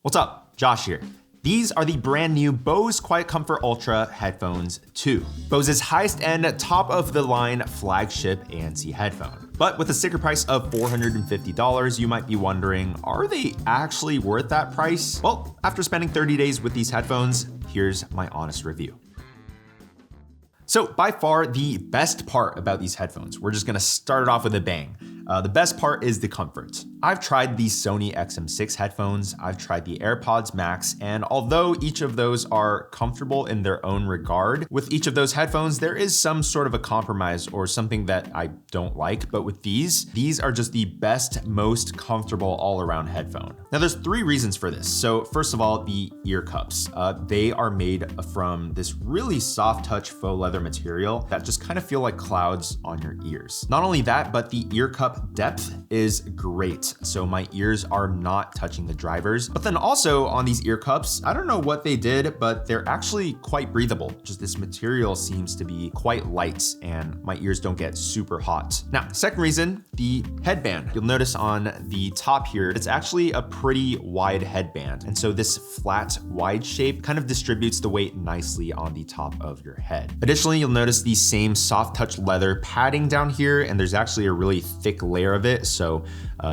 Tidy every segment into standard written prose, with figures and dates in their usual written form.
What's up? Josh here. These are the brand new Bose QuietComfort Ultra headphones 2. Bose's highest end, top of the line flagship ANC headphone. But with a sticker price of $450, you might be wondering, are they actually worth that price? Well, after spending 30 days with these headphones, here's my honest review. So by far the best part about these headphones, we're just gonna start it off with a bang. The best part is the comfort. I've tried the Sony XM6 headphones, I've tried the AirPods Max, and although each of those are comfortable in their own regard, with each of those headphones, there is some sort of a compromise or something that I don't like. But with these are just the best, most comfortable all-around headphone. Now there's 3 reasons for this. So first of all, the ear cups. They are made from this really soft touch faux leather material that just kind of feel like clouds on your ears. Not only that, but the ear cup depth is great. So my ears are not touching the drivers. But then also on these ear cups, I don't know what they did, but they're actually quite breathable. Just this material seems to be quite light and my ears don't get super hot. Now, second reason, the headband. You'll notice on the top here, it's actually a pretty wide headband. And so this flat, wide shape kind of distributes the weight nicely on the top of your head. Additionally, you'll notice the same soft touch leather padding down here, and there's actually a really thick layer of it, so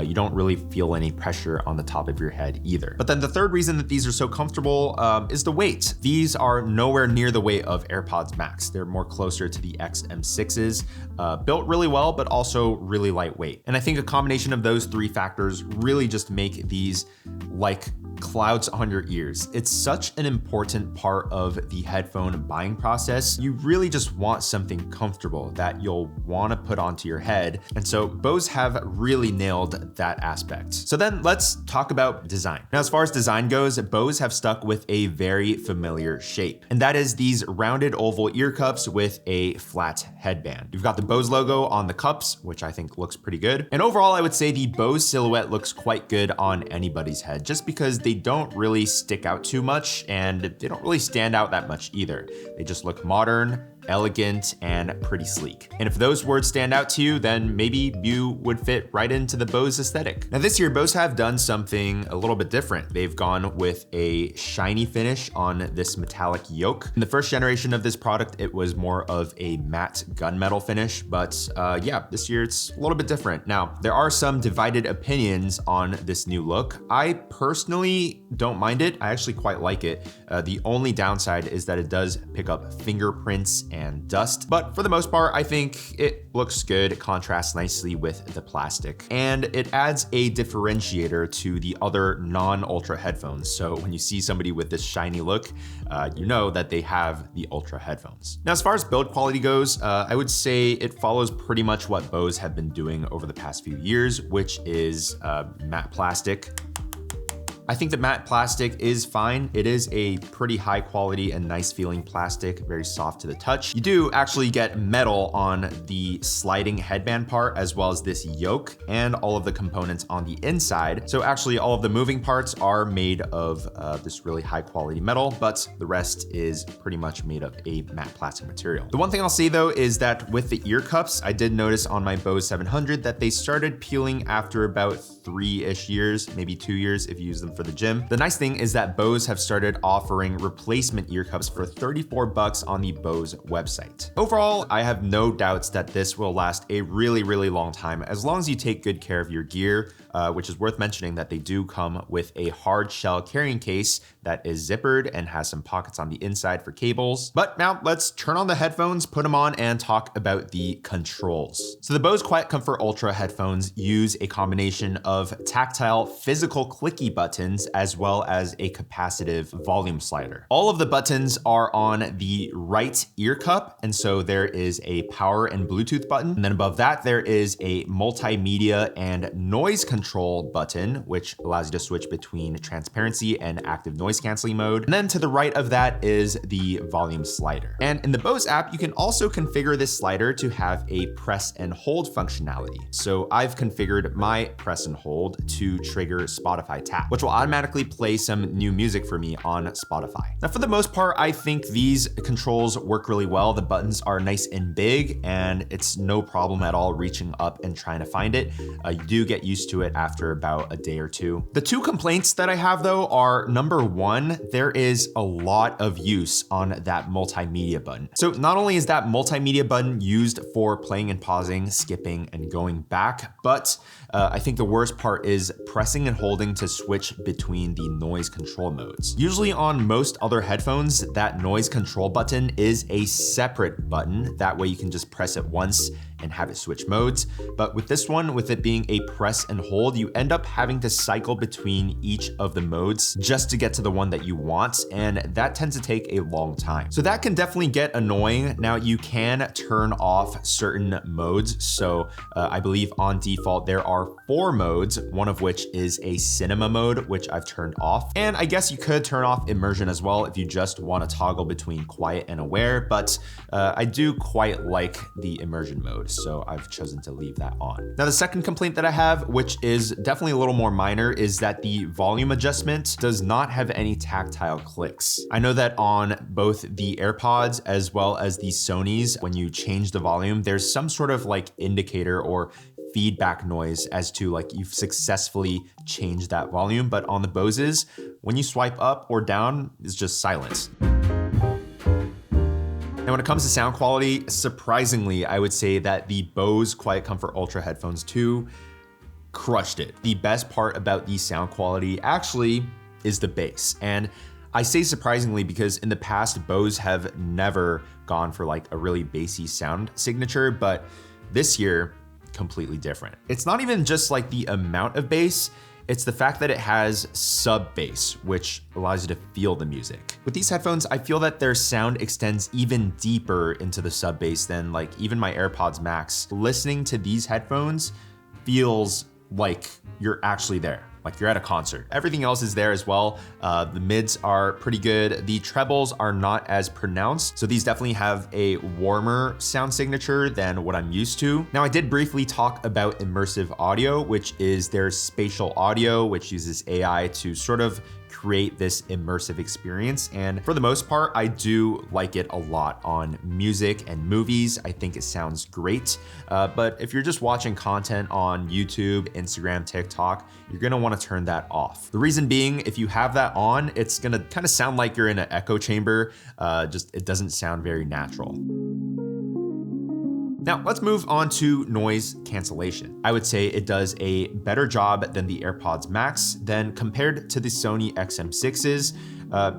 you don't really feel any pressure on the top of your head either. But then the third reason that these are so comfortable is the weight. These are nowhere near the weight of AirPods Max. They're more closer to the XM6s, built really well, but also really lightweight. And I think a combination of those 3 factors really just make these like clouds on your ears. It's such an important part of the headphone buying process. You really just want something comfortable that you'll want to put onto your head. And so Bose have really nailed that aspect. So then let's talk about design. Now, as far as design goes, Bose have stuck with a very familiar shape, and that is these rounded oval ear cups with a flat headband. You've got the Bose logo on the cups, which I think looks pretty good. And overall, I would say the Bose silhouette looks quite good on anybody's head, just because they don't really stick out too much and they don't really stand out that much either. They just look modern, elegant, and pretty sleek. And if those words stand out to you, then maybe you would fit right into the Bose aesthetic. Now this year, Bose have done something a little bit different. They've gone with a shiny finish on this metallic yoke. In the first generation of this product, it was more of a matte gunmetal finish, but yeah, this year it's a little bit different. Now, there are some divided opinions on this new look. I personally don't mind it. I actually quite like it. The only downside is that it does pick up fingerprints and dust, but for the most part, I think it looks good. It contrasts nicely with the plastic, and it adds a differentiator to the other non-Ultra headphones. So when you see somebody with this shiny look, you know that they have the Ultra headphones. Now, as far as build quality goes, I would say it follows pretty much what Bose have been doing over the past few years, which is matte plastic. I think the matte plastic is fine. It is a pretty high quality and nice feeling plastic, very soft to the touch. You do actually get metal on the sliding headband part, as well as this yoke and all of the components on the inside. So actually all of the moving parts are made of this really high quality metal, but the rest is pretty much made of a matte plastic material. The one thing I'll say though is that with the ear cups, I did notice on my Bose 700 that they started peeling after about 3-ish years, maybe 2 years if you use them for the gym. The nice thing is that Bose have started offering replacement ear cups for $34 on the Bose website. Overall, I have no doubts that this will last a really, really long time as long as you take good care of your gear, which is worth mentioning that they do come with a hard shell carrying case that is zippered and has some pockets on the inside for cables. But now let's turn on the headphones, put them on, and talk about the controls. So the Bose QuietComfort Ultra headphones use a combination of tactile physical clicky buttons as well as a capacitive volume slider. All of the buttons are on the right ear cup, and so there is a power and Bluetooth button. And then above that, there is a multimedia and noise control button, which allows you to switch between transparency and active noise canceling mode. And then to the right of that is the volume slider. And in the Bose app, you can also configure this slider to have a press and hold functionality. So I've configured my press and hold to trigger Spotify tap, which will automatically play some new music for me on Spotify. Now, for the most part, I think these controls work really well. The buttons are nice and big, and it's no problem at all reaching up and trying to find it. You do get used to it after about a day or two. The two complaints that I have though are, number one, there is a lot of use on that multimedia button. So not only is that multimedia button used for playing and pausing, skipping and going back, but I think the worst part is pressing and holding to switch between the noise control modes. Usually on most other headphones, that noise control button is a separate button. That way you can just press it once and have it switch modes. But with this one, with it being a press and hold, you end up having to cycle between each of the modes just to get to the one that you want, and that tends to take a long time. So that can definitely get annoying. Now you can turn off certain modes. So I believe on default there are 4 modes, one of which is a cinema mode, which I've turned off. And I guess you could turn off immersion as well if you just want to toggle between quiet and aware, but I do quite like the immersion mode, so I've chosen to leave that on. Now the second complaint that I have, which is definitely a little more minor, is that the volume adjustment does not have any tactile clicks. I know that on both the AirPods as well as the Sonys, when you change the volume, there's some sort of like indicator or feedback noise as to like you've successfully changed that volume, but on the Boses, when you swipe up or down, it's just silence. Now, when it comes to sound quality, surprisingly, I would say that the Bose QuietComfort Ultra headphones 2 crushed it. The best part about the sound quality actually is the bass. And I say surprisingly because in the past, Bose have never gone for like a really bassy sound signature, but this year, completely different. It's not even just like the amount of bass, it's the fact that it has sub bass, which allows you to feel the music. With these headphones, I feel that their sound extends even deeper into the sub bass than like even my AirPods Max. Listening to these headphones feels like you're actually there, like you're at a concert. Everything else is there as well. The mids are pretty good. The trebles are not as pronounced. So these definitely have a warmer sound signature than what I'm used to. Now I did briefly talk about immersive audio, which is their spatial audio, which uses AI to sort of create this immersive experience. And for the most part, I do like it a lot on music and movies. I think it sounds great. But if you're just watching content on YouTube, Instagram, TikTok, you're gonna wanna turn that off. The reason being, if you have that on, it's gonna kind of sound like you're in an echo chamber. It doesn't sound very natural. Now let's move on to noise cancellation. I would say it does a better job than the AirPods Max. Then compared to the Sony XM6s,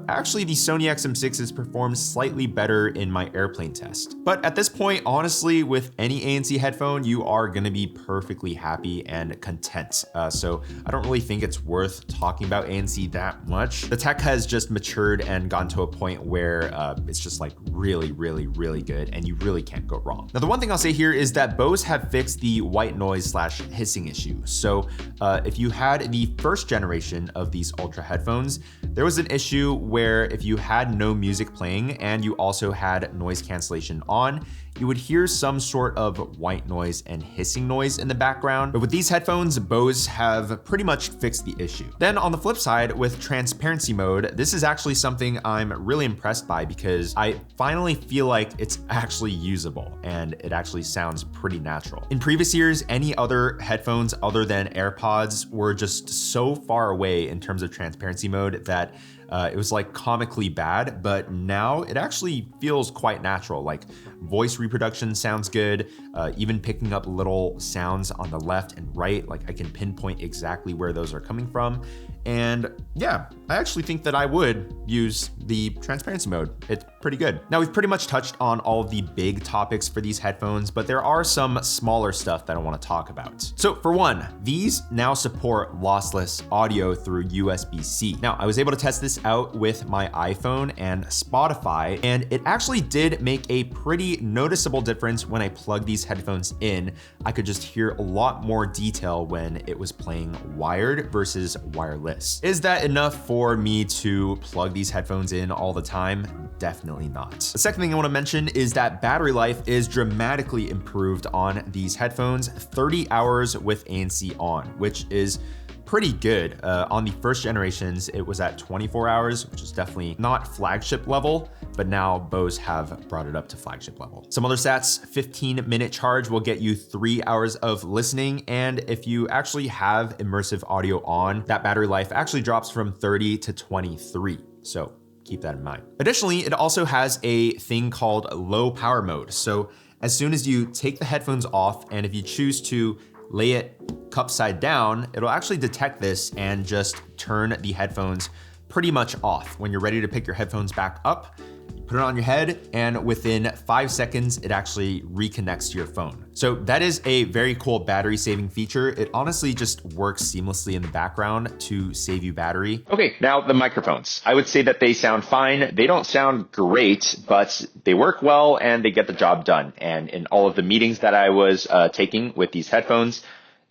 actually the Sony XM6s performed slightly better in my airplane test. But at this point, honestly, with any ANC headphone, you are gonna be perfectly happy and content. So I don't really think it's worth talking about ANC that much. The tech has just matured and gotten to a point where it's just like really, really, really good and you really can't go wrong. Now, the one thing I'll say here is that Bose have fixed the white noise / hissing issue. So if you had the first generation of these Ultra headphones, there was an issue where if you had no music playing and you also had noise cancellation on, you would hear some sort of white noise and hissing noise in the background. But with these headphones, Bose have pretty much fixed the issue. Then on the flip side, with transparency mode, this is actually something I'm really impressed by because I finally feel like it's actually usable and it actually sounds pretty natural. In previous years, any other headphones other than AirPods were just so far away in terms of transparency mode that it was like comically bad, but now it actually feels quite natural. Like voice reproduction sounds good, even picking up little sounds on the left and right, like I can pinpoint exactly where those are coming from. And yeah, I actually think that I would use the transparency mode. It's pretty good. Now we've pretty much touched on all of the big topics for these headphones, but there are some smaller stuff that I want to talk about. So for one, these now support lossless audio through USB-C. Now I was able to test this out with my iPhone and Spotify, and it actually did make a pretty noticeable difference when I plugged these headphones in. I could just hear a lot more detail when it was playing wired versus wireless. Is that enough for me to plug these headphones in all the time? Definitely not. The second thing I want to mention is that battery life is dramatically improved on these headphones, 30 hours with ANC on, which is pretty good. On the first generations, it was at 24 hours, which is definitely not flagship level, but now Bose have brought it up to flagship level. Some other stats, 15-minute charge will get you 3 hours of listening. And if you actually have immersive audio on, that battery life actually drops from 30 to 23. So keep that in mind. Additionally, it also has a thing called low power mode. So as soon as you take the headphones off, and if you choose to lay it cup side down, it'll actually detect this and just turn the headphones pretty much off. When you're ready to pick your headphones back up, put it on your head, and within 5 seconds, it actually reconnects to your phone. So that is a very cool battery saving feature. It honestly just works seamlessly in the background to save you battery. Okay, now the microphones. I would say that they sound fine. They don't sound great, but they work well and they get the job done. And in all of the meetings that I was taking with these headphones,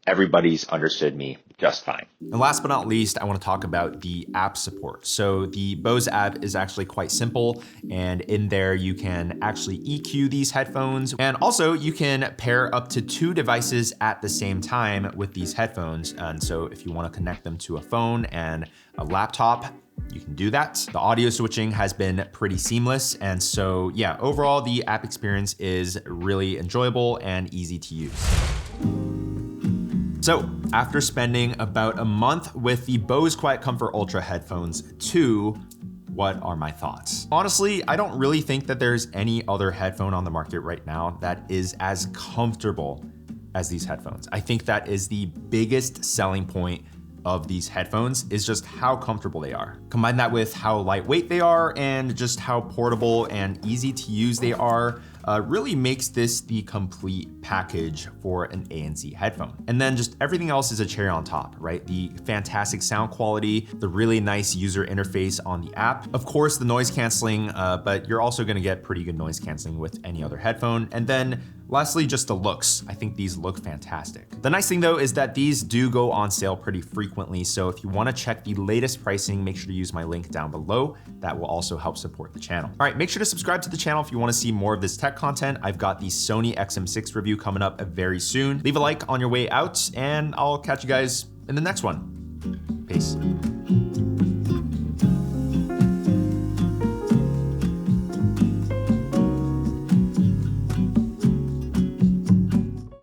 everybody's understood me just fine. And last but not least, I want to talk about the app support. So the Bose app is actually quite simple, and in there you can actually EQ these headphones, and also you can pair up to 2 devices at the same time with these headphones. And so if you want to connect them to a phone and a laptop, you can do that. The audio switching has been pretty seamless. And so yeah, overall the app experience is really enjoyable and easy to use. So after spending about a month with the Bose QuietComfort Ultra headphones 2, what are my thoughts? Honestly, I don't really think that there's any other headphone on the market right now that is as comfortable as these headphones. I think that is the biggest selling point of these headphones, is just how comfortable they are. Combine that with how lightweight they are and just how portable and easy to use they are, really makes this the complete package for an ANC headphone. And then just everything else is a cherry on top, right? The fantastic sound quality, the really nice user interface on the app, of course the noise canceling, but you're also gonna get pretty good noise canceling with any other headphone. And then lastly, just the looks. I think these look fantastic. The nice thing though is that these do go on sale pretty frequently. So if you wanna check the latest pricing, make sure to use my link down below. That will also help support the channel. All right, make sure to subscribe to the channel if you wanna see more of this tech content. I've got the Sony XM6 review coming up very soon. Leave a like on your way out, and I'll catch you guys in the next one. Peace.